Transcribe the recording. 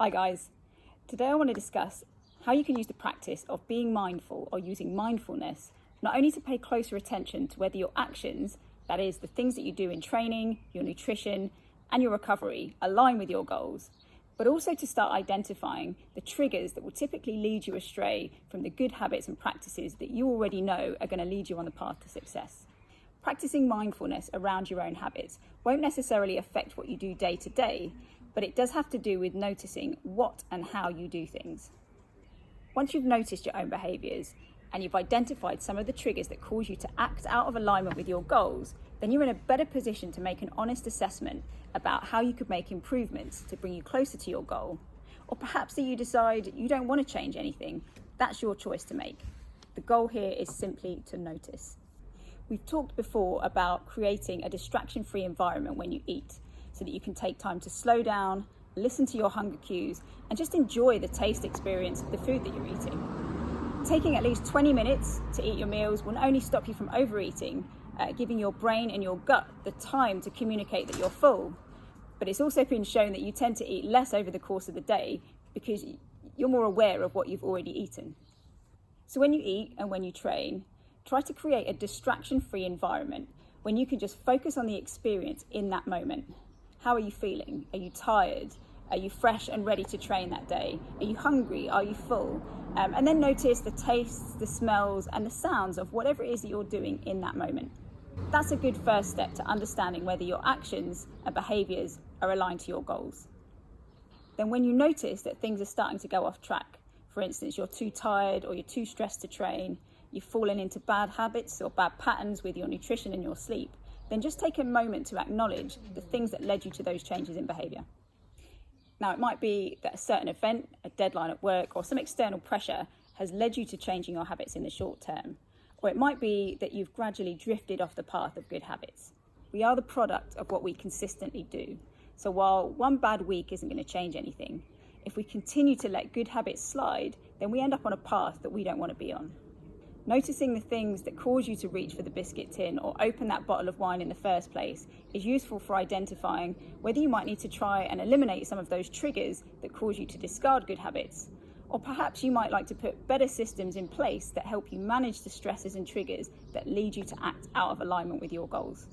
Hi guys, today I want to discuss how you can use the practice of being mindful or using mindfulness not only to pay closer attention to whether your actions, that is the things that you do in training, your nutrition and your recovery, align with your goals, but also to start identifying the triggers that will typically lead you astray from the good habits and practices that you already know are going to lead you on the path to success. Practicing mindfulness around your own habits won't necessarily affect what you do day to day, but it does have to do with noticing what and how you do things. Once you've noticed your own behaviours and you've identified some of the triggers that cause you to act out of alignment with your goals, then you're in a better position to make an honest assessment about how you could make improvements to bring you closer to your goal. Or perhaps that you decide you don't want to change anything. That's your choice to make. The goal here is simply to notice. We've talked before about creating a distraction-free environment when you eat, so that you can take time to slow down, listen to your hunger cues, and just enjoy the taste experience of the food that you're eating. Taking at least 20 minutes to eat your meals will not only stop you from overeating, giving your brain and your gut the time to communicate that you're full, but it's also been shown that you tend to eat less over the course of the day because you're more aware of what you've already eaten. So when you eat and when you train, try to create a distraction-free environment when you can just focus on the experience in that moment. How are you feeling? Are you tired? Are you fresh and ready to train that day? Are you hungry? Are you full? And then notice the tastes, the smells, and the sounds of whatever it is that you're doing in that moment. That's a good first step to understanding whether your actions and behaviours are aligned to your goals. Then when you notice that things are starting to go off track, for instance, you're too tired or you're too stressed to train, you've fallen into bad habits or bad patterns with your nutrition and your sleep, then just take a moment to acknowledge the things that led you to those changes in behaviour. Now, it might be that a certain event, a deadline at work, or some external pressure has led you to changing your habits in the short term. Or it might be that you've gradually drifted off the path of good habits. We are the product of what we consistently do. So while one bad week isn't going to change anything, if we continue to let good habits slide, then we end up on a path that we don't want to be on. Noticing the things that cause you to reach for the biscuit tin or open that bottle of wine in the first place is useful for identifying whether you might need to try and eliminate some of those triggers that cause you to discard good habits. Or perhaps you might like to put better systems in place that help you manage the stresses and triggers that lead you to act out of alignment with your goals.